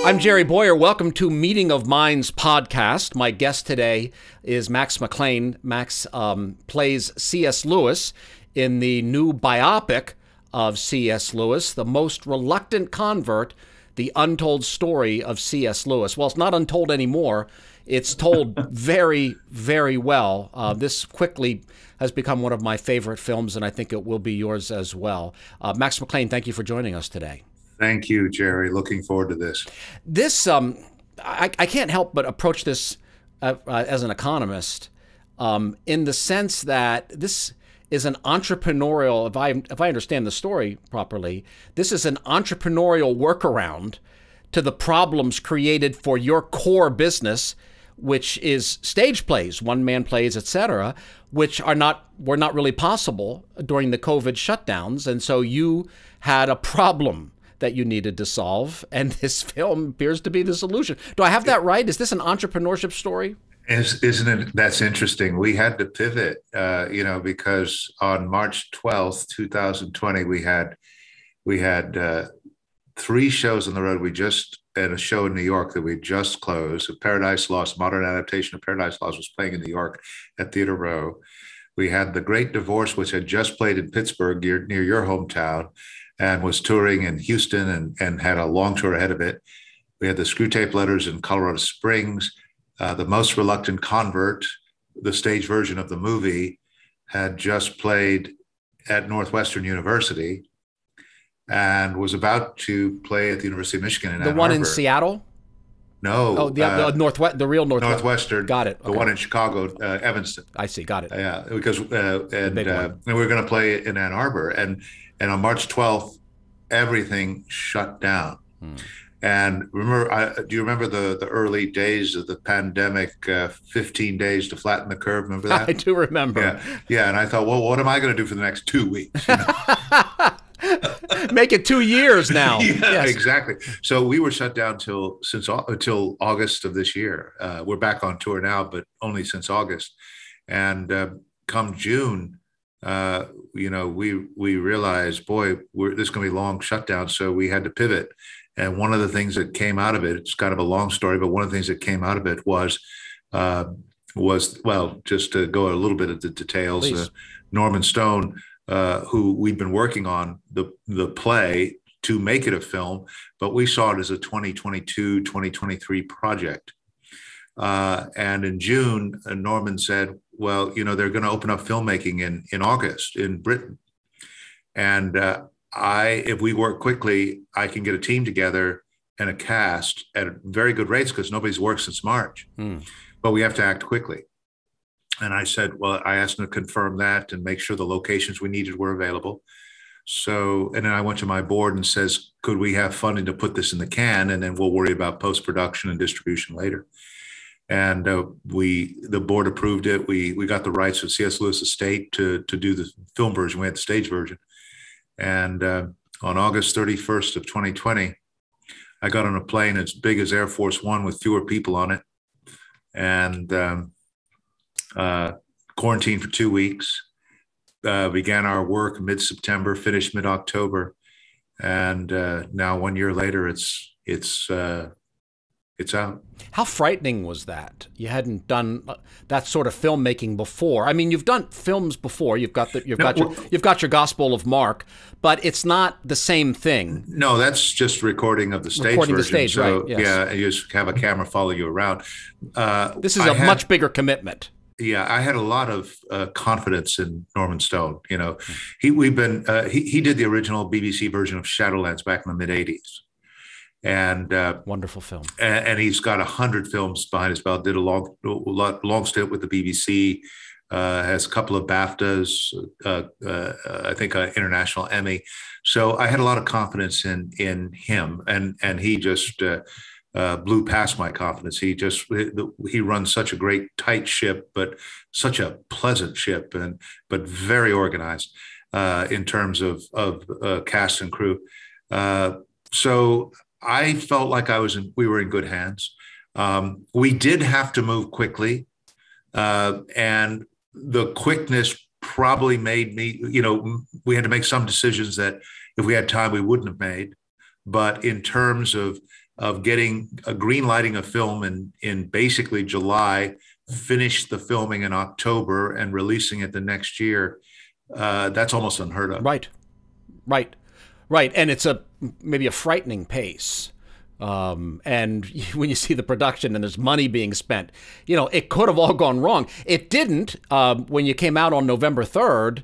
I'm Jerry Bowyer. Welcome to Meeting of Minds podcast. My guest today is Max McLean. Max plays C.S. Lewis in the new biopic of C.S. Lewis, The Most Reluctant Convert, The Untold Story of C.S. Lewis. Well, it's not untold anymore. It's told very, very well. This quickly has become one of my favorite films, and I think it will be yours as well. Max McLean, thank you for joining us today. Thank you, Jerry. Looking forward to this. I can't help but approach this as an economist in the sense that this is an entrepreneurial, if I understand the story properly, this is an entrepreneurial workaround to the problems created for your core business, which is stage plays, one-man plays, etc., which were not really possible during the COVID shutdowns. And so you had a problem that you needed to solve, and this film appears to be the solution. Do I have that right? Is this an entrepreneurship story? Isn't it? That's interesting. We had to pivot, because on March 12th, 2020, we had 3 shows on the road. And a show in New York that we just closed. Paradise Lost, modern adaptation of Paradise Lost, was playing in New York at Theater Row. We had The Great Divorce, which had just played in Pittsburgh, near your hometown, and was touring in Houston and had a long tour ahead of it. We had the Screwtape Letters in Colorado Springs. The Most Reluctant Convert, the stage version of the movie, had just played at Northwestern University and was about to play at the University of Michigan in Ann Arbor. The one in Seattle? No. Oh, the real Northwestern. Got it. Okay. The one in Chicago, Evanston. I see. Got it. Yeah, because and we were going to play in Ann Arbor, and on March 12th, everything shut down. And remember, do you remember the early days of the pandemic? 15 days to flatten the curve. Remember that? I do remember. Yeah. And I thought, well, what am I going to do for the next 2 weeks? Make it 2 years now. Yes. Exactly. So we were shut down until August of this year. We're back on tour now, but only since August. And come June, we realized, boy, this is going to be a long shutdown. So we had to pivot. And one of the things that came out of it, it's kind of a long story, but one of the things that came out of it was just to go a little bit of the details, Norman Stone, who we've been working on the play to make it a film, but we saw it as a 2022, 2023 project. And in June, Norman said, well, they're going to open up filmmaking in August in Britain. And if we work quickly, I can get a team together and a cast at very good rates because nobody's worked since March. But we have to act quickly. And I said, well, I asked him to confirm that and make sure the locations we needed were available. So, and then I went to my board and says, could we have funding to put this in the can? And then we'll worry about post-production and distribution later. And the board approved it. We got the rights of C.S. Lewis estate to do the film version. We had the stage version. And on August 31st of 2020, I got on a plane as big as Air Force One with fewer people on it, and quarantined for 2 weeks. Began our work mid-September, finished mid-October, and now 1 year later, it's out. How frightening was that? You hadn't done that sort of filmmaking before. I mean, you've done films before. You've got your Gospel of Mark, but it's not the same thing. No, that's just recording of the stage version. The stage, so, right? Yes. Yeah, you just have a camera follow you around. This is a much bigger commitment. Yeah, I had a lot of confidence in Norman Stone. He did the original BBC version of Shadowlands back in the mid '80s. And wonderful film. And he's got 100 films behind his belt. Did a long stint with the BBC. Has a couple of BAFTAs. I think an international Emmy. So I had a lot of confidence in him, and he just blew past my confidence. He runs such a great tight ship, but such a pleasant ship, but very organized in terms of cast and crew. So I felt like we were in good hands. We did have to move quickly, and the quickness probably made me, we had to make some decisions that if we had time, we wouldn't have made. But in terms of getting a green lighting a film in basically July, finish the filming in October, and releasing it the next year, that's almost unheard of. Right, right, right. And it's maybe a frightening pace. And when you see the production and there's money being spent, it could have all gone wrong. It didn't. When you came out on November 3rd,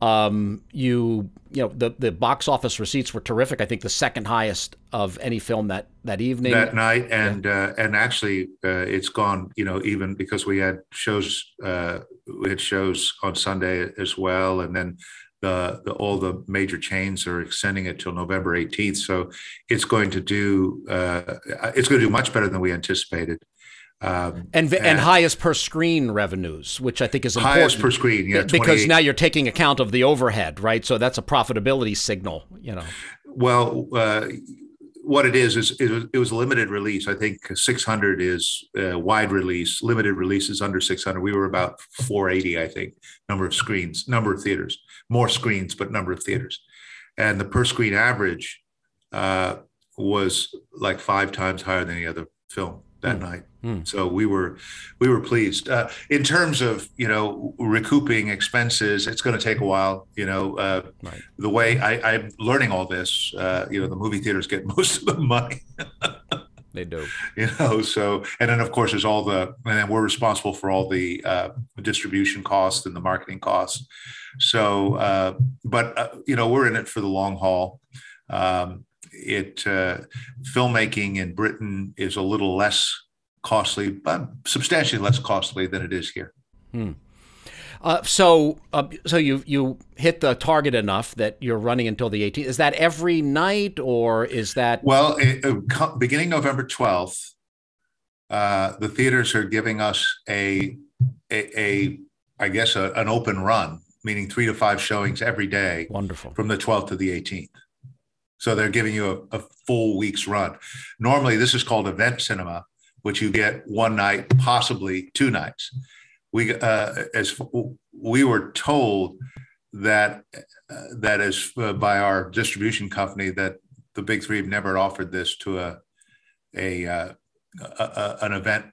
the box office receipts were terrific. I think the second highest of any film that evening, that night, and actually it's gone. Even because we had shows on Sunday as well, and then all the major chains are extending it till November 18th. So it's going to do much better than we anticipated. And highest per screen revenues, which I think is important. Highest per screen, yeah. Because now you're taking account of the overhead, right? So that's a profitability signal, Well, what it is it was a limited release. I think 600 is wide release. Limited release is under 600. We were about 480, I think, number of screens, number of theaters. More screens, but number of theaters. And the per screen average was like 5 times higher than any other film that night. So we were pleased. In terms of recouping expenses, it's going to take a while. Right. The way I'm learning all this, the movie theaters get most of the money. They do. So, and then of course there's and then we're responsible for all the distribution costs and the marketing costs. So, but we're in it for the long haul. Filmmaking in Britain is a little less costly, but substantially less costly than it is here. So you hit the target enough that you're running until the 18th. Is that every night, or is that? Well, beginning November 12th, the theaters are giving us I guess an open run, meaning 3 to 5 showings every day. Wonderful. From the 12th to the 18th. So they're giving you a full week's run. Normally, this is called event cinema, which you get one night, possibly 2 nights. We were told that by our distribution company that the big three have never offered this to an event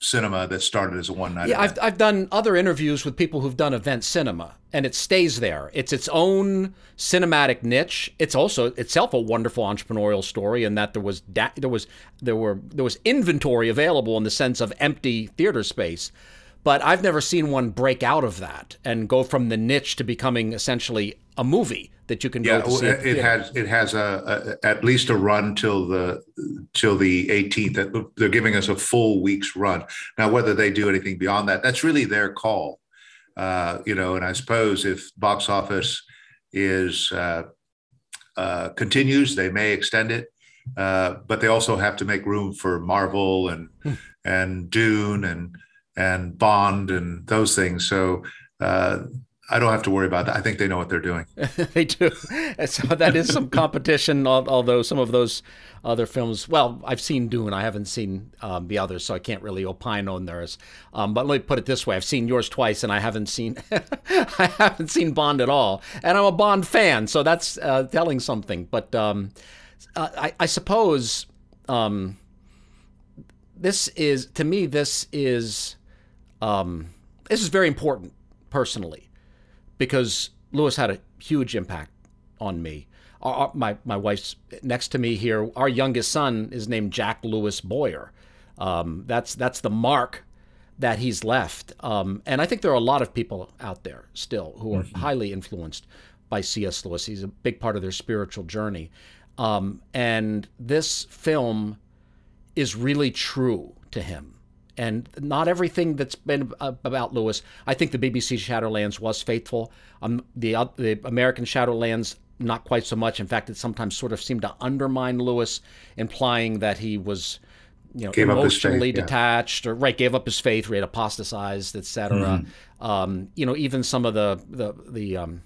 cinema that started as a one-night event. I've done other interviews with people who've done event cinema, and it stays there. It's its own cinematic niche. It's also itself a wonderful entrepreneurial story in that there was inventory available in the sense of empty theater space. But I've never seen one break out of that and go from the niche to becoming essentially a movie that you can go to see. It has at least a run till the 18th. They're giving us a full week's run. Now, whether they do anything beyond that, that's really their call. And I suppose if box office continues, they may extend it. But they also have to make room for Marvel and Dune and Bond and those things. So I don't have to worry about that. I think they know what they're doing. They do. So that is some competition, although some of those other films, well, I've seen Dune. I haven't seen the others, so I can't really opine on theirs. But let me put it this way. I've seen yours twice, and I haven't seen I haven't seen Bond at all. And I'm a Bond fan, so that's telling something. But I suppose this is very important personally, because Lewis had a huge impact on me. My wife's next to me here. Our youngest son is named Jack Lewis Bowyer. That's the mark that he's left. And I think there are a lot of people out there still who are highly influenced by C.S. Lewis. He's a big part of their spiritual journey. And this film is really true to him. And not everything that's been about Lewis. I think the BBC Shadowlands was faithful. The American Shadowlands, not quite so much. In fact, it sometimes sort of seemed to undermine Lewis, implying that he was, emotionally detached, or gave up his faith, had apostatized, etc. Even some of the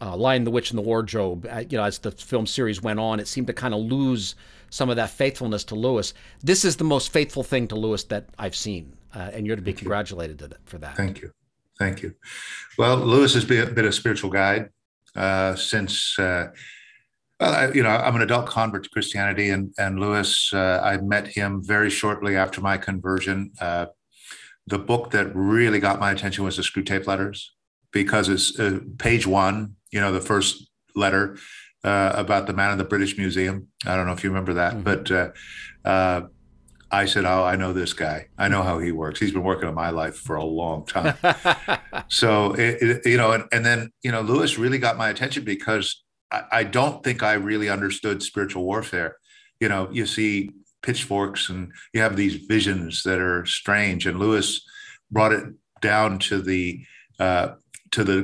Lion, the Witch, and the Wardrobe. As the film series went on, it seemed to kind of lose some of that faithfulness to Lewis. This is the most faithful thing to Lewis that I've seen, and you're to be congratulated for that. Thank you. Well, Lewis has been a spiritual guide. since. Well, I'm an adult convert to Christianity, and Lewis, I met him very shortly after my conversion. The book that really got my attention was the Screw Tape Letters, because it's page one, the first letter about the man in the British Museum. I don't know if you remember that, mm-hmm. but I said, "Oh, I know this guy. I know how he works. He's been working on my life for a long time." So, and then Lewis really got my attention because I don't think I really understood spiritual warfare. You see pitchforks and you have these visions that are strange, and Lewis brought it down to the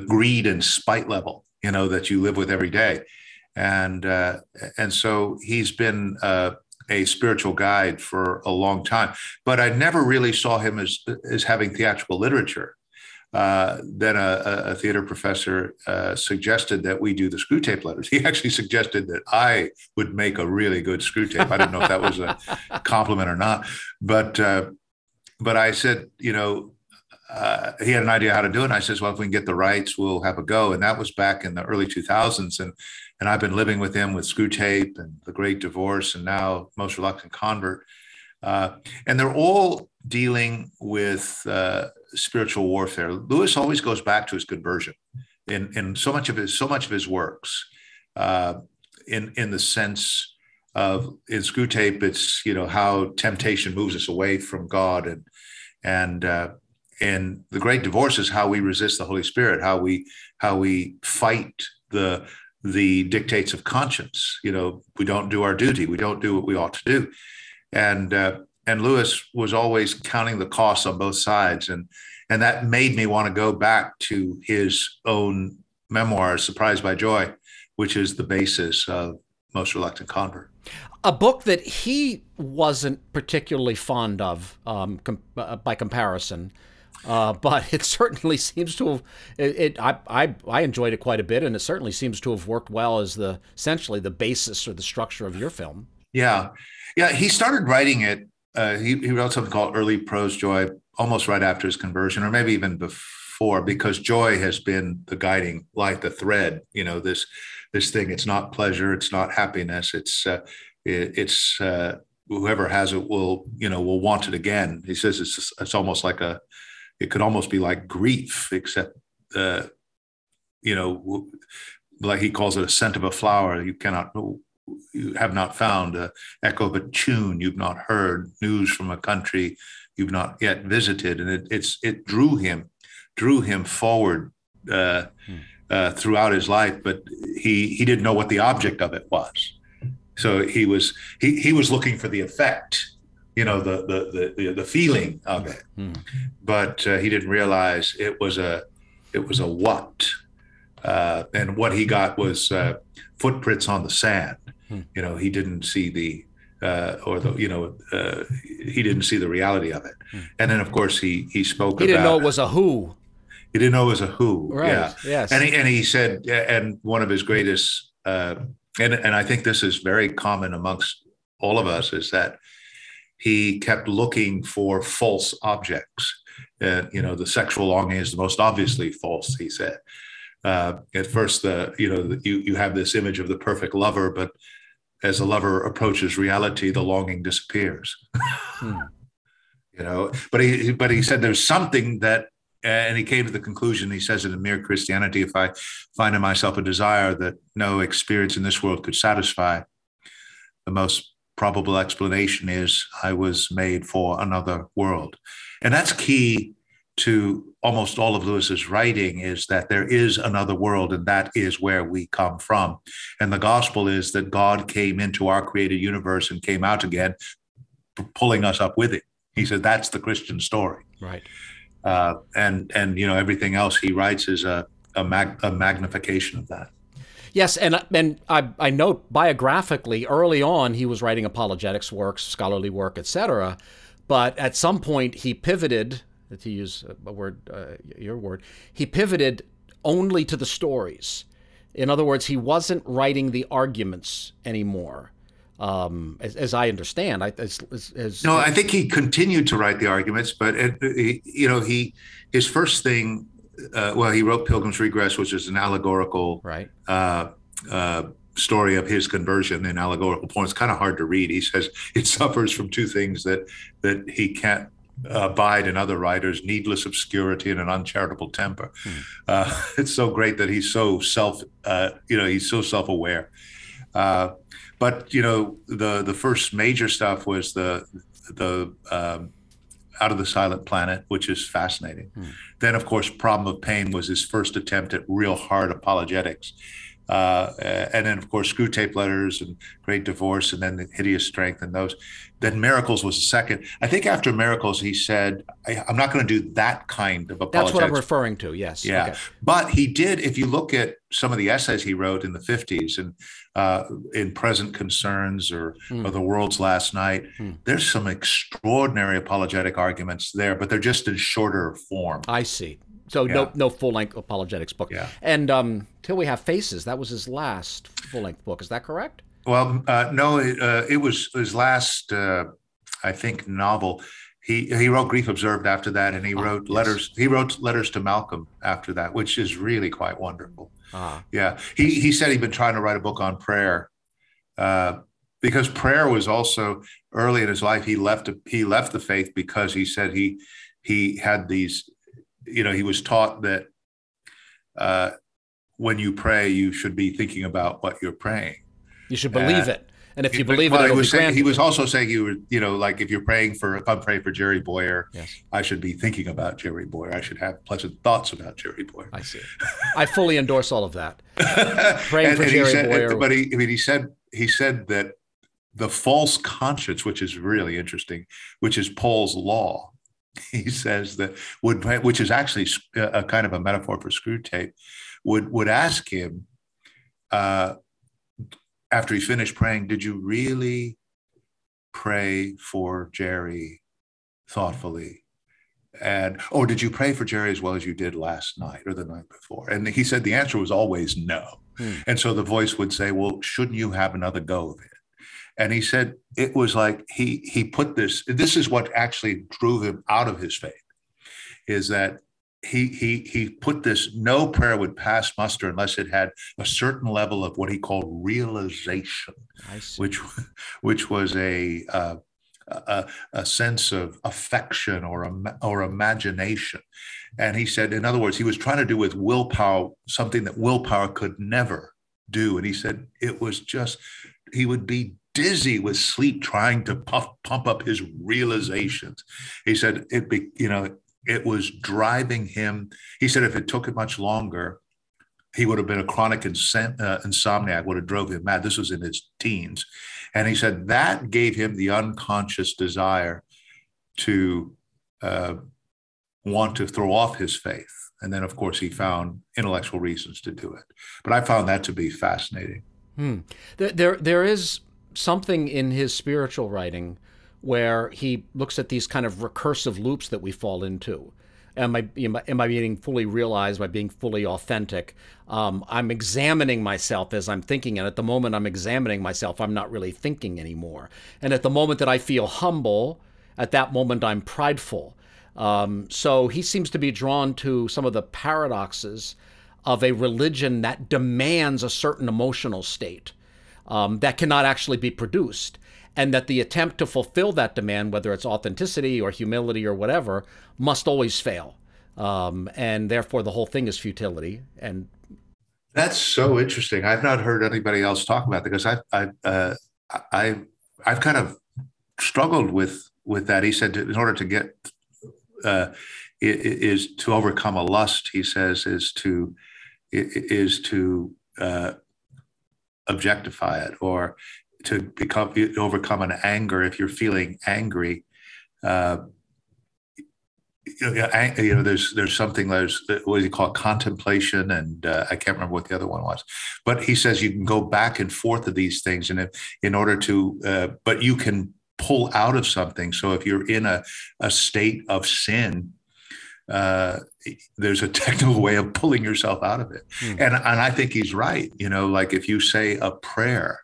greed and spite level, that you live with every day, and so he's been a spiritual guide for a long time. But I never really saw him as having theatrical literature. Then a theater professor suggested that we do the Screw Tape Letters. He actually suggested that I would make a really good Screw Tape. I didn't know if that was a compliment or not, but I said, he had an idea how to do it. And I said, well, if we can get the rights, we'll have a go. And that was back in the early 2000s. And I've been living with him with Screw Tape and The Great Divorce, and now Most Reluctant Convert. And they're all dealing with spiritual warfare. Lewis always goes back to his conversion in so much of his works, in the sense of, in Screw Tape, it's how temptation moves us away from God, and The Great Divorce is how we resist the Holy Spirit, how we fight the dictates of conscience. We don't do our duty, we don't do what we ought to do. And Lewis was always counting the costs on both sides. And that made me want to go back to his own memoir, Surprised by Joy, which is the basis of Most Reluctant Convert. A book that he wasn't particularly fond of by comparison, but it certainly seems to have, I enjoyed it quite a bit, and it certainly seems to have worked well as essentially the basis or the structure of your film. Yeah. He started writing it. He wrote something called Early Prose Joy almost right after his conversion, or maybe even before, because joy has been the guiding light, the thread. This thing. It's not pleasure. It's not happiness. It's whoever has it will want it again. He says it's almost like it could almost be like grief, except like he calls it a scent of a flower. You have not found an echo of a tune you've not heard, news from a country you've not yet visited, and it drew him forward throughout his life, but he didn't know what the object of it was. So he was looking for the effect, the feeling of it, but he didn't realize it was a what, and what he got was footprints on the sand. He didn't see he didn't see the reality of it. And then, of course, he spoke. He didn't know it was a who. He didn't know it was a who. Right. Yeah. Yes. And he said, and one of his greatest, and I think this is very common amongst all of us, is that he kept looking for false objects. The sexual longing is the most obviously false, he said. At first, you have this image of the perfect lover, but as the lover approaches reality, the longing disappears. But he said there's something that, and he came to the conclusion, he says, in Mere Christianity, if I find in myself a desire that no experience in this world could satisfy, the most probable explanation is I was made for another world. And that's key to almost all of Lewis's writing, is that there is another world, and that is where we come from. And the gospel is that God came into our created universe and came out pulling us up with it. He said that's the Christian story. Right. And everything else he writes is a magnification of that. Yes, and I note biographically early on he was writing apologetics works, scholarly work, etc. But at some point he pivoted, to use a word, your word, he pivoted only to the stories. In other words, he wasn't writing the arguments anymore, as I understand. No, I think he continued to write the arguments, but his first thing well, he wrote Pilgrim's Regress, which is an allegorical Right. Story of his conversion in allegorical form. It's kind of hard to read. He says it suffers from two things that he can't abide in other writers: needless obscurity and an uncharitable temper. It's so great that he's so he's so self-aware. But the first major stuff was the Out of the Silent Planet, which is fascinating. Then, of course, Problem of Pain was his first attempt at real hard apologetics. And then, of course, Screw Tape Letters and Great Divorce, and then The Hideous Strength and those. Then Miracles was the second. I think after Miracles, he said, I'm not going to do that kind of apologetics. That's what I'm referring to, yes. Yeah. Okay. But he did, if you look at some of the essays he wrote in the 50s and in Present Concerns or The World's Last Night, there's some extraordinary apologetic arguments there, but they're just in shorter form. I see. So no full-length apologetics book. Yeah. And Till We Have Faces, that was his last full-length book. Is that correct? Well, no, it was his last, I think, novel. He wrote Grief Observed after that, and he wrote letters. He wrote Letters to Malcolm after that, which is really quite wonderful. Yeah, he said he'd been trying to write a book on prayer, because prayer was also early in his life. He left the faith because he said he had these. He was taught that when you pray, you should be thinking about what you're praying. You should believe it. And if you believe it, it'll be granted. He was also saying like if I'm praying for Jerry Bowyer, I should be thinking about Jerry Bowyer. I should have pleasant thoughts about Jerry Bowyer. I see. I fully endorse all of that. Praying for Jerry Bowyer. But he said that the false conscience, which is really interesting, which is Paul's law. He says that which is actually a kind of a metaphor for Screw Tape, would ask him after he finished praying, did you really pray for Jerry thoughtfully? Or did you pray for Jerry as well as you did last night or the night before? And he said the answer was always no. And so the voice would say, well, shouldn't you have another go of it? And he said it was like he put this is what actually drove him out of his faith, is that he put this: no prayer would pass muster unless it had a certain level of what he called realization, which was a sense of affection or imagination. And he said, in other words, he was trying to do with willpower something that willpower could never do. And he said it was just, he would be dizzy with sleep trying to pump up his realizations. He said it was driving him. He said if it took it much longer, he would have been a chronic insomniac, would have drove him mad. This was in his teens. And he said that gave him the unconscious desire to want to throw off his faith. And then, of course, he found intellectual reasons to do it. But I found that to be fascinating. There is something in his spiritual writing where he looks at these kind of recursive loops that we fall into. Am I being fully realized? Am I being fully authentic? I'm examining myself as I'm thinking, and at the moment I'm examining myself, I'm not really thinking anymore. And at the moment that I feel humble, at that moment I'm prideful. So he seems to be drawn to some of the paradoxes of a religion that demands a certain emotional state that cannot actually be produced, and that the attempt to fulfill that demand, whether it's authenticity or humility or whatever, must always fail. And therefore the whole thing is futility. And that's so interesting. I've not heard anybody else talk about that, because I've kind of struggled with that. He said in order to get is to overcome a lust, he says, is to objectify it, or to overcome an anger. If you're feeling angry, there's something, what do you call it, contemplation, and I can't remember what the other one was. But he says you can go back and forth of these things, and in order to, but you can pull out of something. So if you're in a state of sin, there's a technical way of pulling yourself out of it. And I think he's right. Like if you say a prayer,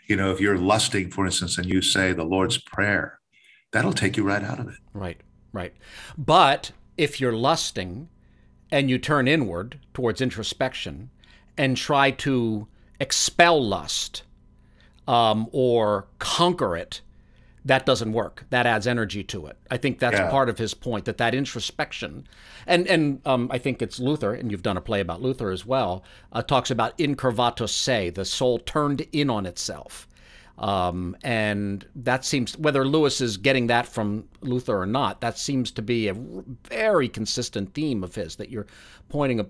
if you're lusting, for instance, and you say the Lord's Prayer, that'll take you right out of it. Right. But if you're lusting and you turn inward towards introspection and try to expel lust, or conquer it, that doesn't work. That adds energy to it. I think that's part of his point, that introspection, and I think it's Luther, and you've done a play about Luther as well, talks about incurvatus se, the soul turned in on itself. And that seems, whether Lewis is getting that from Luther or not, that seems to be a very consistent theme of his, that you're pointing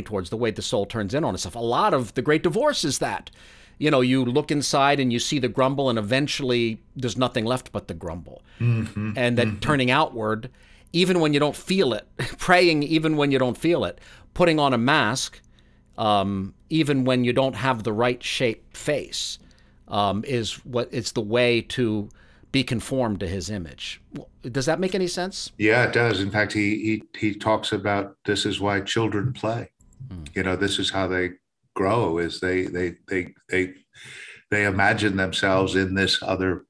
towards, the way the soul turns in on itself. A lot of the Great Divorce is that. You look inside and you see the grumble, and eventually there's nothing left but the grumble. Mm-hmm, and then turning outward, even when you don't feel it, praying even when you don't feel it, putting on a mask, even when you don't have the right shaped face, it's the way to be conformed to his image. Does that make any sense? Yeah, it does. In fact, he talks about, this is why children play. This is how they grow, is they imagine themselves in this other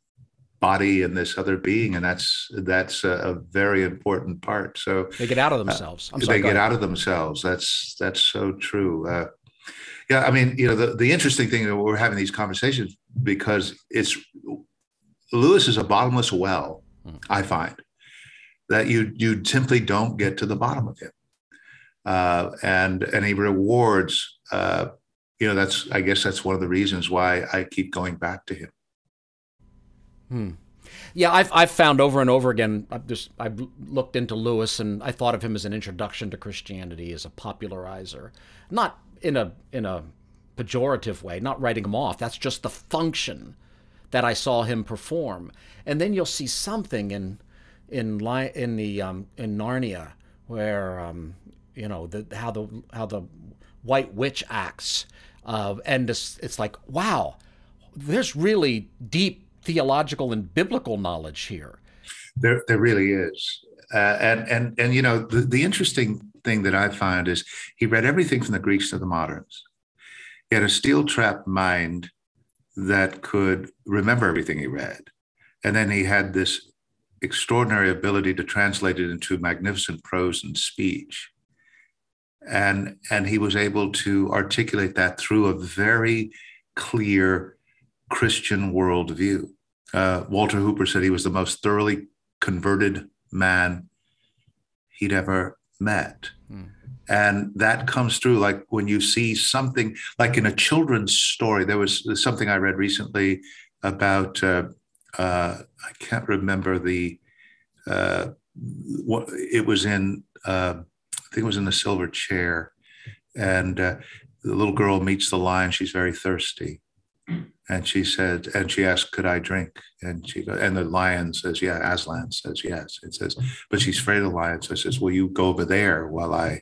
body and this other being, and that's a very important part. So they get out of themselves. They get out of themselves. That's so true. Yeah, I mean, the interesting thing that we're having these conversations, because Lewis is a bottomless well. I find that you simply don't get to the bottom of him, and he rewards. I guess that's one of the reasons why I keep going back to him. Yeah, I've found over and over again. I've looked into Lewis, and I thought of him as an introduction to Christianity, as a popularizer, not in a pejorative way, not writing him off. That's just the function that I saw him perform. And then you'll see something in Narnia, where how the White Witch acts, and it's like, wow, there's really deep theological and biblical knowledge here. There really is, and the interesting thing that I find is he read everything from the Greeks to the moderns. He had a steel-trap mind that could remember everything he read, and then he had this extraordinary ability to translate it into magnificent prose and speech. And he was able to articulate that through a very clear Christian worldview. Walter Hooper said he was the most thoroughly converted man he'd ever met. And that comes through, like when you see something, like in a children's story. There's something I read recently about, I can't remember what it was in, I think it was in The Silver Chair, and the little girl meets the lion. She's very thirsty, and she asks, "Could I drink?" And the lion says, "Yeah." Aslan says, "Yes." It says, but she's afraid of the lion, so it says, "Will you go over there while I?"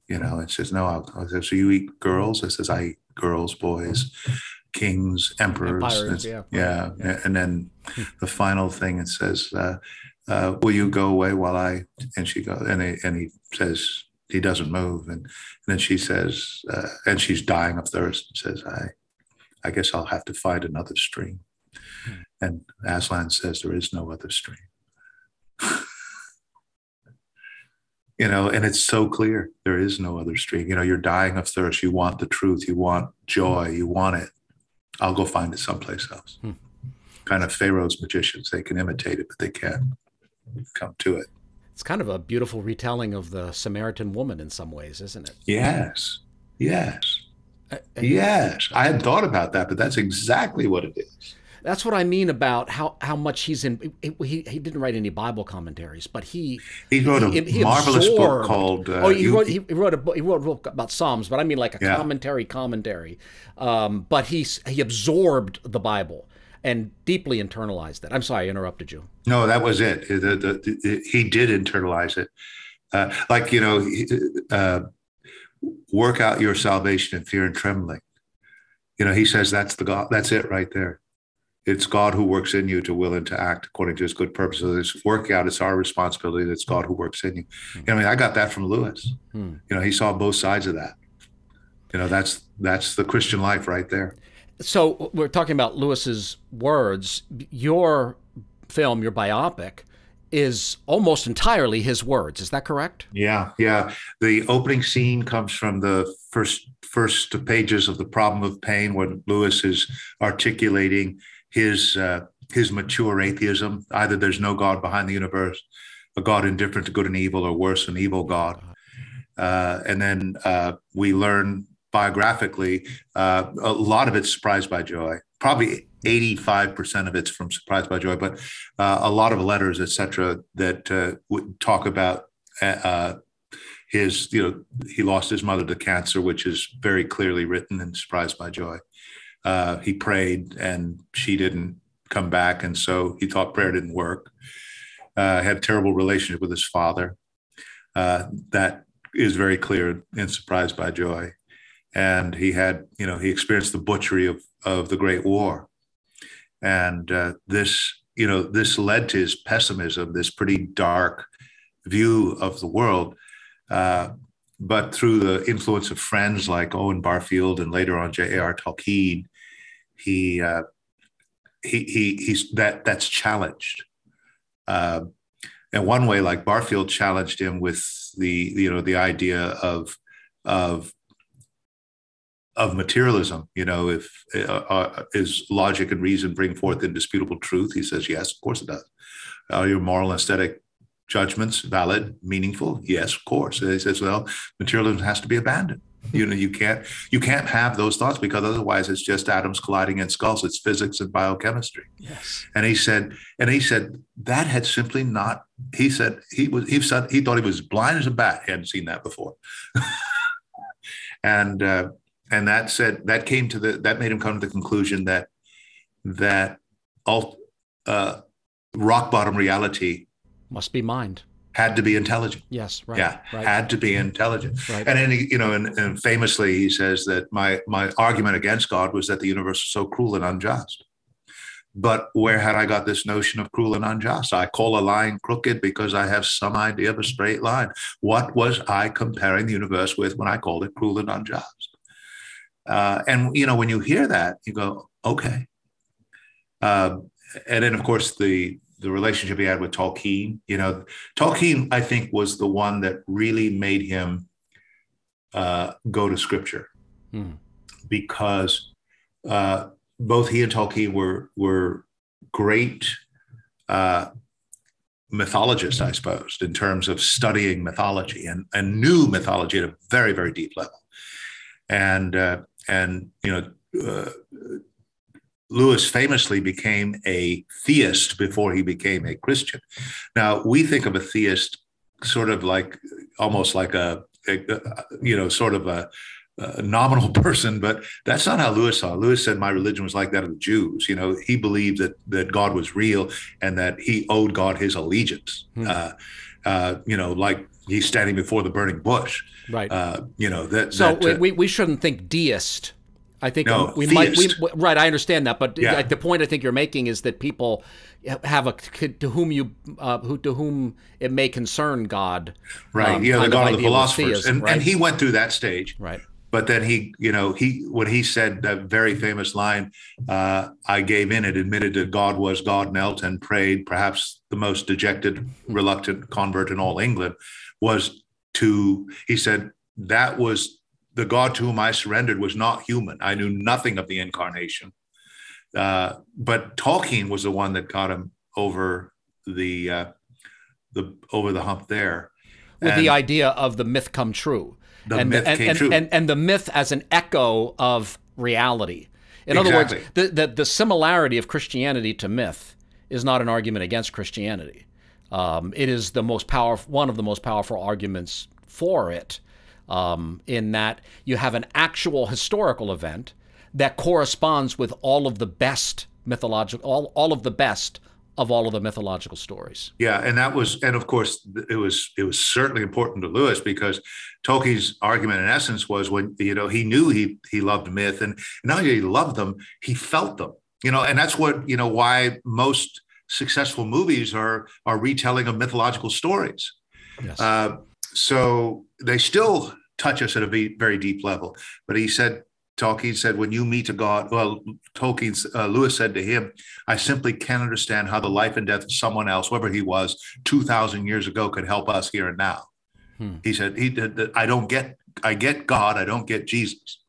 It says, "No." I said, "So you eat girls?" It says, "I eat girls, boys, kings, emperors." Empires, yeah. And then the final thing, it says, "Will you go away while I?" And she goes, and he says, he doesn't move, and then she says, and she's dying of thirst, and says, I guess I'll have to find another stream." And Aslan says, "There is no other stream." And it's so clear, there is no other stream. You're dying of thirst. You want the truth. You want joy. You want it. I'll go find it someplace else. Kind of Pharaoh's magicians. They can imitate it, but they can't come to it. It's kind of a beautiful retelling of the Samaritan woman in some ways, isn't it? Yes. Yes. I hadn't thought about that, but that's exactly what it is. That's what I mean about how much he's in. He didn't write any Bible commentaries, but he wrote a marvelous book called. He wrote a book about Psalms, but I mean like a commentary. But he absorbed the Bible and deeply internalized it. I'm sorry, I interrupted you. No, that was it. He did internalize it. Work out your salvation in fear and trembling. He says that's the God. That's it right there. It's God who works in you to will and to act according to his good purpose. So this work out, it's our responsibility. It's God who works in you. I got that from Lewis. He saw both sides of that. That's the Christian life right there. So we're talking about Lewis's words. Your film, your biopic, is almost entirely his words. Is that correct? Yeah, yeah. The opening scene comes from the first pages of The Problem of Pain, when Lewis is articulating his mature atheism. Either there's no God behind the universe, a God indifferent to good and evil, or worse, an evil God. And then we learn biographically, a lot of it's Surprised by Joy. Probably 85% of it's from Surprised by Joy, but a lot of letters, etc., that would talk about his, he lost his mother to cancer, which is very clearly written in Surprised by Joy. He prayed and she didn't come back, and so he thought prayer didn't work. Had a terrible relationship with his father. That is very clear in Surprised by Joy. And he had, he experienced the butchery of the Great War. And this led to his pessimism, this pretty dark view of the world. But through the influence of friends like Owen Barfield and later on J.A.R. Tolkien, that's challenged. In one way, like Barfield challenged him with the idea of materialism. If is logic and reason bring forth indisputable truth? He says, yes, of course it does. Are your moral and aesthetic judgments valid, meaningful? Yes, of course. And he says, well, materialism has to be abandoned. You can't have those thoughts, because otherwise it's just atoms colliding in skulls. It's physics and biochemistry. Yes. And he said that had simply not. He said he thought he was blind as a bat. He hadn't seen that before. And that made him come to the conclusion that rock bottom reality must be mind. Had to be intelligent. Yes, right. Yeah, right. Had to be intelligent. Right. And then and famously he says that my argument against God was that the universe is so cruel and unjust. But where had I got this notion of cruel and unjust? I call a line crooked because I have some idea of a straight line. What was I comparing the universe with when I called it cruel and unjust? And when you hear that, you go, okay. And then, of course, the relationship he had with Tolkien. Tolkien, I think, was the one that really made him go to scripture, because both he and Tolkien were great mythologists, I suppose, in terms of studying mythology and knew mythology at a very, very deep level. And Lewis famously became a theist before he became a Christian. Now, we think of a theist sort of like almost like a nominal person, but that's not how Lewis saw it. Lewis said, my religion was like that of the Jews. He believed that God was real and that he owed God his allegiance. Like he's standing before the burning bush. Right. We shouldn't think deist. I think we theist. might. Right, I understand that, but the point I think you're making is that people have to whom it may concern God. Right. The God of the philosophers, theism, and he went through that stage. Right. But then when he said that very famous line, I gave in, it admitted that God was God, knelt and prayed. Perhaps the most dejected, reluctant convert in all England he said, that was the God to whom I surrendered was not human. I knew nothing of the incarnation. But Tolkien was the one that got him over the hump there. With the idea of the myth come true. And the myth as an echo of reality. In other words, the similarity of Christianity to myth is not an argument against Christianity. It is one of the most powerful arguments for it, in that you have an actual historical event that corresponds with all of the best all of the best of all of the mythological stories. Yeah, and of course it was certainly important to Lewis, because Tolkien's argument in essence was, when he knew he loved myth, and not only he loved them, he felt them. And that's what why most successful movies are retelling of mythological stories. Yes. So they still touch us at a very deep level. But he said Tolkien said, when you meet a God, well, Lewis said to him, I simply can't understand how the life and death of someone else, whoever he was, 2,000 years ago, could help us here and now. He said, I get God, I don't get Jesus.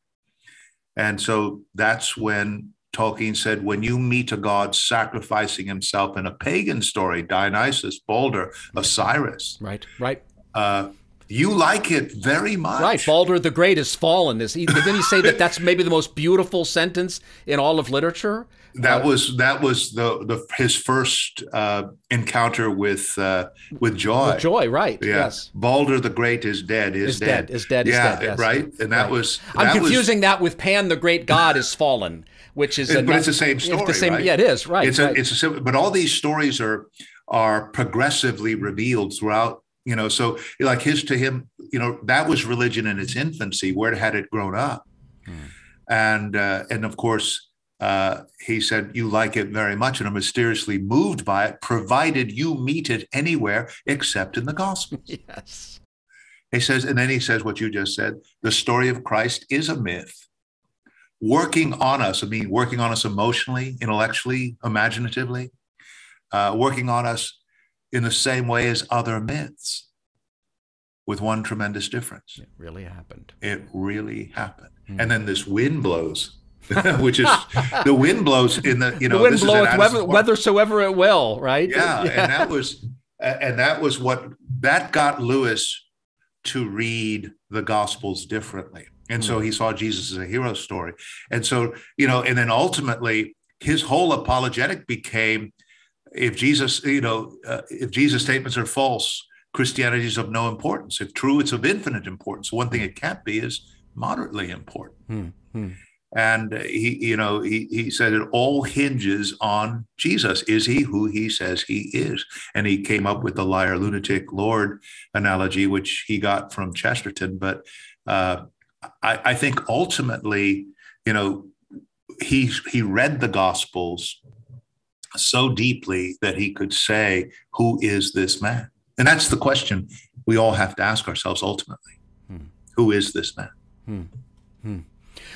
And so that's when Tolkien said, when you meet a God sacrificing himself in a pagan story, Dionysus, Balder, Osiris. Right. You like it very much. Right. Balder the Great has fallen. Didn't he say that that's maybe the most beautiful sentence in all of literature? That was his first encounter with joy. With joy, right? Yeah. Yes. Balder the Great is dead. Is dead. Yeah, yes. Right. And that was. I'm confusing that with Pan the Great God is fallen, which is. But it's the same story. Right? Yeah, it is. Right. But all these stories are progressively revealed throughout. So like to him, that was religion in its infancy. Where had it grown up? And of course, he said, you like it very much and are mysteriously moved by it, provided you meet it anywhere except in the Gospels. Yes. He says, and then he says what you just said, the story of Christ is a myth. Working on us emotionally, intellectually, imaginatively, working on us in the same way as other myths, with one tremendous difference. It really happened. It really happened. And then this wind blows, which is the wind blows in the, the wind bloweth whithersoever it will, right? Yeah. And that was what got Lewis to read the Gospels differently. And so he saw Jesus as a hero story. And so, and then ultimately his whole apologetic became, if Jesus statements are false, Christianity is of no importance. If true, it's of infinite importance. One thing it can't be is moderately important. And he said it all hinges on Jesus. Is he who he says he is? And he came up with the liar, lunatic, Lord analogy, which he got from Chesterton. But I think ultimately, he read the Gospels so deeply that he could say, who is this man? And that's the question we all have to ask ourselves ultimately. Who is this man?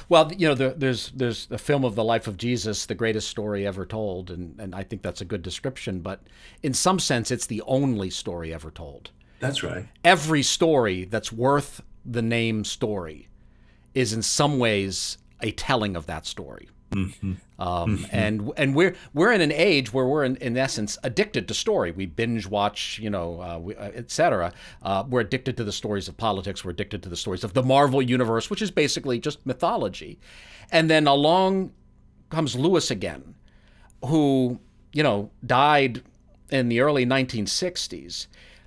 Well, there's a film of the life of Jesus, the greatest story ever told, and I think that's a good description, but in some sense, it's the only story ever told. That's right. Every story that's worth the name story is in some ways a telling of that story. And we're in an age where we're in essence addicted to story. We binge watch, etc. We're addicted to the stories of politics. We're addicted to the stories of the Marvel universe, which is basically just mythology. And then along comes Lewis again, who died in the early 1960s.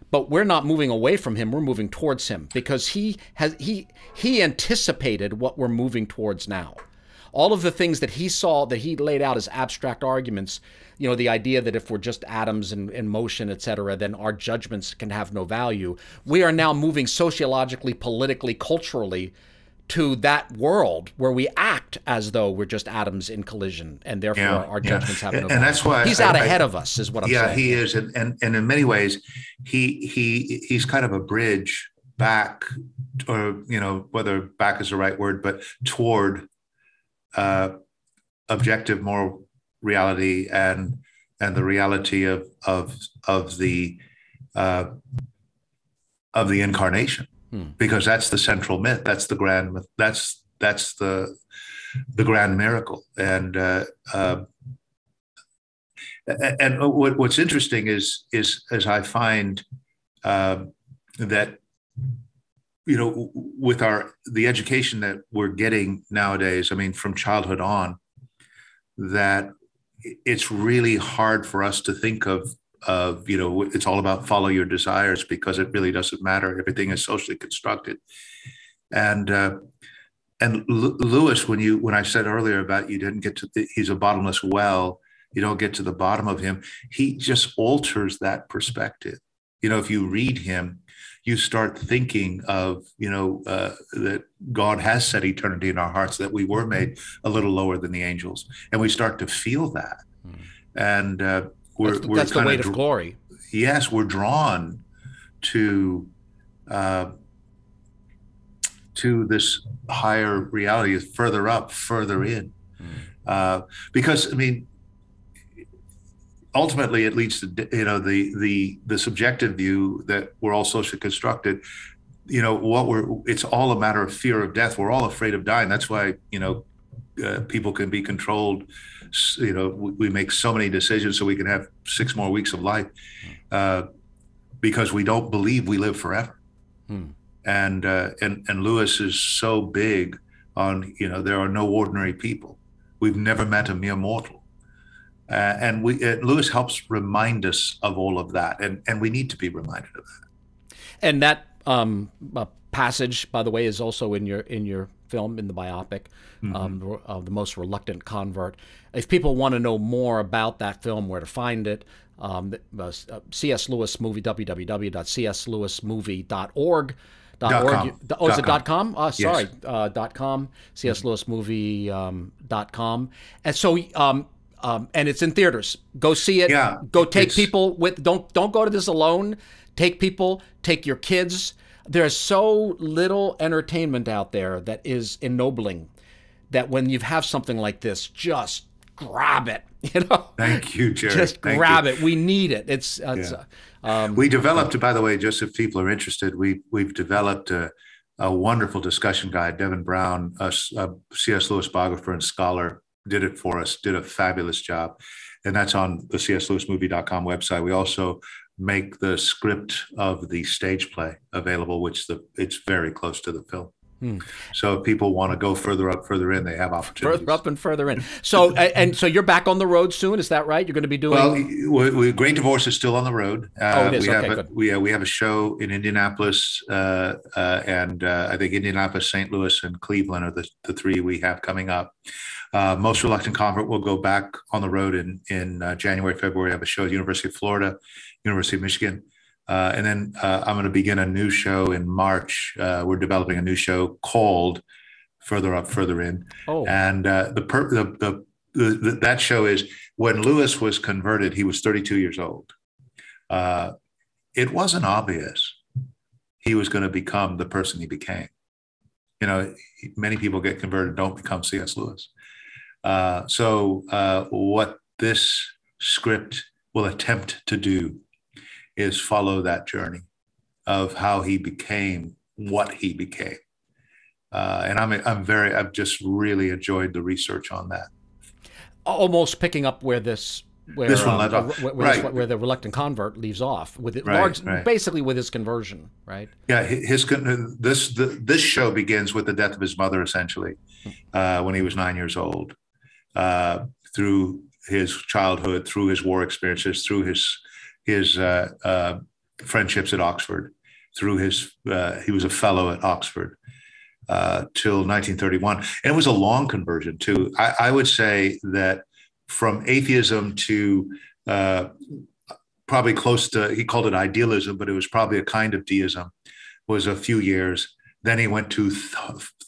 But we're not moving away from him. We're moving towards him because he anticipated what we're moving towards now. All of the things that he saw, that he laid out as abstract arguments, the idea that if we're just atoms in motion, et cetera, then our judgments can have no value. We are now moving sociologically, politically, culturally to that world where we act as though we're just atoms in collision, and therefore our judgments have no value. And that's why he's out ahead of us, is what I'm saying. Yeah, he is, and in many ways, he's kind of a bridge back, or whether back is the right word, but toward objective moral reality and the reality of the incarnation, because that's the central myth. That's the grand myth. That's the grand miracle. And what's interesting is as I find that with the education that we're getting nowadays, I mean, from childhood on, that it's really hard for us to think of it's all about follow your desires, because it really doesn't matter. Everything is socially constructed. And Lewis, when I said earlier about you didn't get to he's a bottomless well, you don't get to the bottom of him. He just alters that perspective. If you read him, you start thinking of, that God has set eternity in our hearts, that we were made a little lower than the angels. And we start to feel that. And we're that's the weight of glory. Yes, we're drawn to to this higher reality, is further up, further in. Because I mean, ultimately, it leads to the subjective view that we're all socially constructed. It's all a matter of fear of death. We're all afraid of dying. That's why people can be controlled. We make so many decisions so we can have 6 more weeks of life, because we don't believe we live forever. And Lewis is so big on, there are no ordinary people. We've never met a mere mortal. And Lewis helps remind us of all of that, and we need to be reminded of that. And that passage, by the way, is also in your film, in the biopic, The Most Reluctant Convert. If people want to know more about that film, where to find it, C.S. Lewis movie, www.cslewismovie.org. Is it .com? Sorry, yes. .com, cslewismovie.com. And so, and it's in theaters. Go see it. Yeah, go take people with. Don't go to this alone. Take people. Take your kids. There's so little entertainment out there that is ennobling, that when you have something like this, just grab it. Thank you, Jerry. Just grab it. We need it. We developed, by the way, just if people are interested, we've developed a wonderful discussion guide. Devin Brown, a C.S. Lewis biographer and scholar, did it for us, did a fabulous job. And that's on the cslewismovie.com website. We also make the script of the stage play available, which it's very close to the film. So if people want to go further up, further in, they have opportunities. Further up and further in. So so you're back on the road soon, is that right? You're going to be doing... Well, Great Divorce is still on the road. It is. Good. We have a show in Indianapolis, and I think Indianapolis, St. Louis, and Cleveland are the 3 we have coming up. Most Reluctant Convert will go back on the road in January, February. I have a show at University of Florida, University of Michigan. And then I'm going to begin a new show in March. We're developing a new show called Further Up, Further In. And that show is, when Lewis was converted, he was 32 years old. It wasn't obvious he was going to become the person he became. Many people get converted, don't become C.S. Lewis. So what this script will attempt to do is follow that journey of how he became what he became. And I've just really enjoyed the research on that. Almost picking up where this one left off. Where the Reluctant Convert leaves off, with it basically with his conversion, right? Yeah, this show begins with the death of his mother, essentially, when he was 9 years old. Through his childhood, through his war experiences, through his friendships at Oxford, through he was a fellow at Oxford till 1931. And it was a long conversion too. I would say that from atheism to probably close to, he called it idealism, but it was probably a kind of deism, was a few years. Then he went to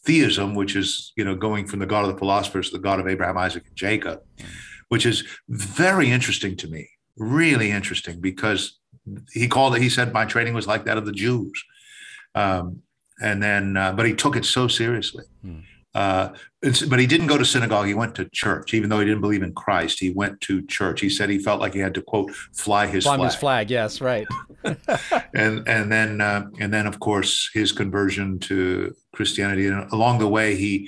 theism, which is, going from the God of the philosophers to the God of Abraham, Isaac, and Jacob, which is very interesting to me. Really interesting, because he said my training was like that of the Jews. But he took it so seriously. But he didn't go to synagogue. He went to church, even though he didn't believe in Christ. He went to church. He said he felt like he had to, quote, fly his flag. Yes, right. and then of course his conversion to Christianity. And along the way, he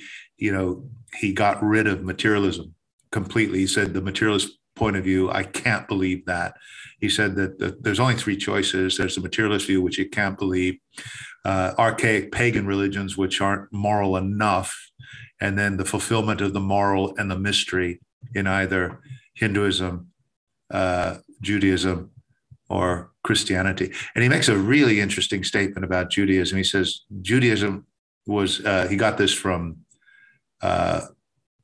got rid of materialism completely. He said the materialist point of view, I can't believe that. He said that there's only 3 choices. There's the materialist view, which you can't believe, archaic pagan religions, which aren't moral enough, and then the fulfillment of the moral and the mystery in either Hinduism, Judaism, or Christianity. And he makes a really interesting statement about Judaism. He says Judaism was, he got this from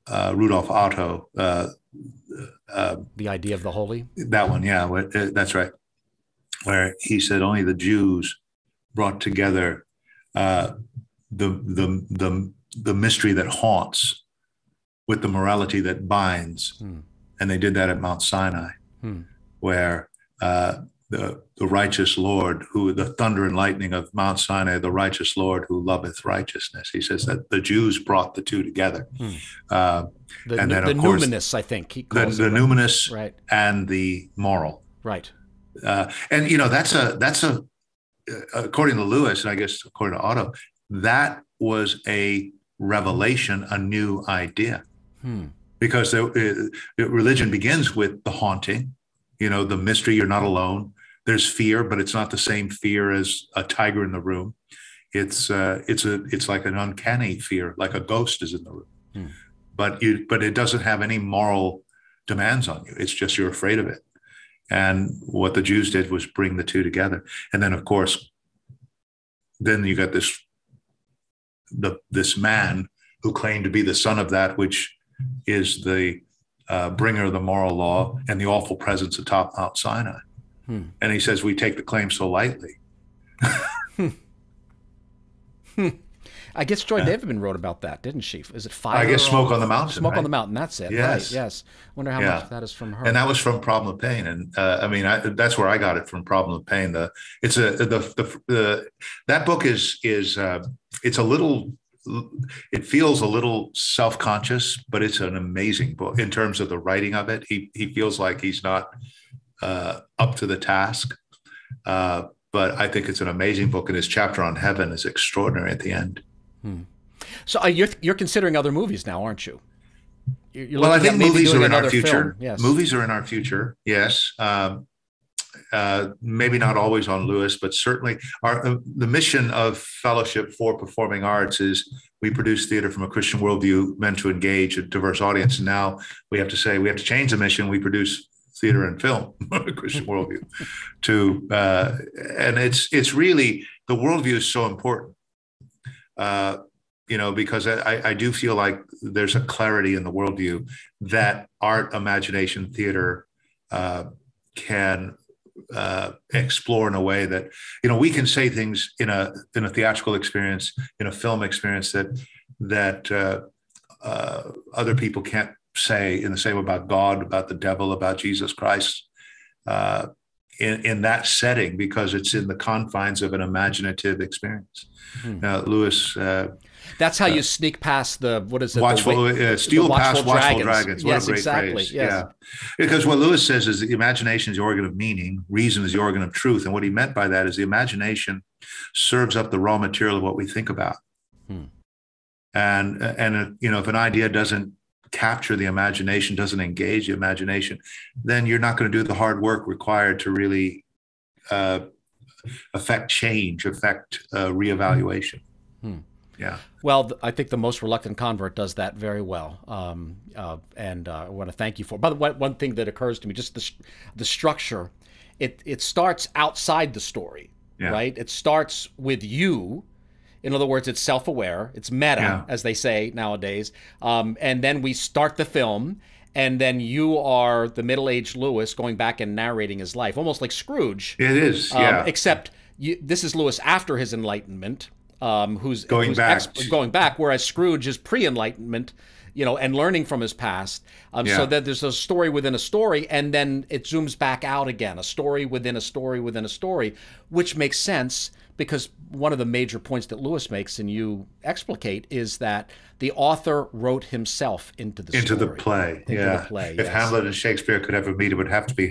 Rudolf Otto, the idea of the holy. That one, yeah, that's right. Where he said only the Jews brought together the mystery that haunts with the morality that binds, and they did that at Mount Sinai, where the righteous Lord, who the thunder and lightning of Mount Sinai, the righteous Lord who loveth righteousness. He says that the Jews brought the two together. And then, of course, numinous, I think he calls the it, numinous, right, and the moral. right. And that's a according to Lewis, and I guess according to Otto, that was a revelation, a new idea. Because religion begins with the haunting, the mystery. You're not alone. There's fear, but it's not the same fear as a tiger in the room. It's like an uncanny fear, like a ghost is in the room. But it doesn't have any moral demands on you. It's just you're afraid of it. And what the Jews did was bring the two together. And then, of course, then you got this man who claimed to be the son of that which is the bringer of the moral law and the awful presence atop Mount Sinai. And he says, we take the claim so lightly. I guess Joy Davidman wrote about that, didn't she? Is it Fire? I guess Smoke on the Mountain. Smoke right? on the Mountain, that's it. Yes. Right, yes. Wonder how much that is from her. And that was from Problem of Pain. And that's where I got it from, Problem of Pain. That book is it's a little, it feels a little self-conscious, but it's an amazing book in terms of the writing of it. He feels like he's not up to the task. But I think it's an amazing book, and his chapter on heaven is extraordinary at the end. So you're considering other movies now, aren't you? Well, I think movies are in our future. Yes. Movies are in our future. Yes. Maybe not always on Lewis, but certainly the mission of Fellowship for Performing Arts is we produce theater from a Christian worldview meant to engage a diverse audience. And now we have to change the mission. We produce theater and film, a Christian worldview, and it's really, the worldview is so important. Because I do feel like there's a clarity in the worldview that art, imagination, theater can explore in a way that, we can say things in a theatrical experience, in a film experience that other people can't say in the same about God, about the devil, about Jesus Christ, in that setting, because it's in the confines of an imaginative experience. Lewis. That's how you sneak past the, what is it? Steal past watchful dragons. What a great exactly. phrase. Yes. Yeah. Because what Lewis says is the imagination is the organ of meaning, reason is the organ of truth. And what he meant by that is the imagination serves up the raw material of what we think about. And if an idea doesn't capture the imagination, doesn't engage the imagination, then you're not going to do the hard work required to really affect change, affect reevaluation. Yeah. Well, I think The Most Reluctant Convert does that very well. And I want to thank you for it. By the way, one thing that occurs to me, just the structure, it starts outside the story, right? It starts with you. In other words, it's self-aware, it's meta, as they say nowadays. And then we start the film, and then you are the middle-aged Lewis going back and narrating his life, almost like Scrooge. It is, yeah. Except this is Lewis after his enlightenment, who's going back, whereas Scrooge is pre-enlightenment, and learning from his past. So that there's a story within a story, and then it zooms back out again, a story within a story within a story, which makes sense. Because one of the major points that Lewis makes and you explicate is that the author wrote himself into the play. The play. If Hamlet and Shakespeare could ever meet, it would have to be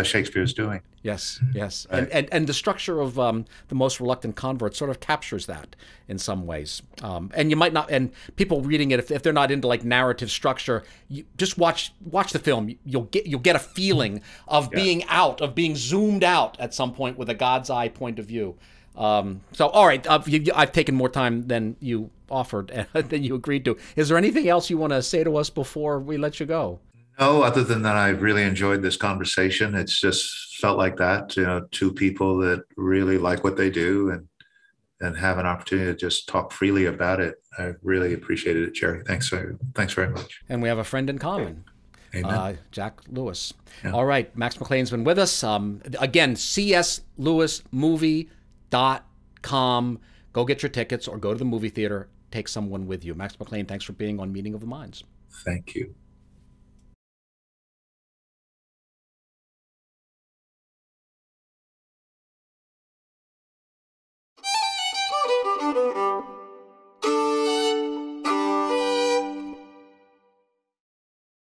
Shakespeare's doing. Yes. Right. And the structure of The Most Reluctant Convert sort of captures that in some ways. And you might not, and people reading it, if they're not into like narrative structure, you just watch the film. You'll get a feeling of being zoomed out at some point with a God's eye point of view. So, all right, I've taken more time than you offered, than you agreed to. Is there anything else you want to say to us before we let you go? No, other than that, I've really enjoyed this conversation. It's just felt like that, two people that really like what they do and have an opportunity to just talk freely about it. I really appreciated it, Jerry. Thanks very much. And we have a friend in common. Amen. Jack Lewis. Yeah. All right, Max McLean's been with us. Again, cslewismovie.com. Go get your tickets or go to the movie theater. Take someone with you. Max McLean, thanks for being on Meeting of the Minds. Thank you.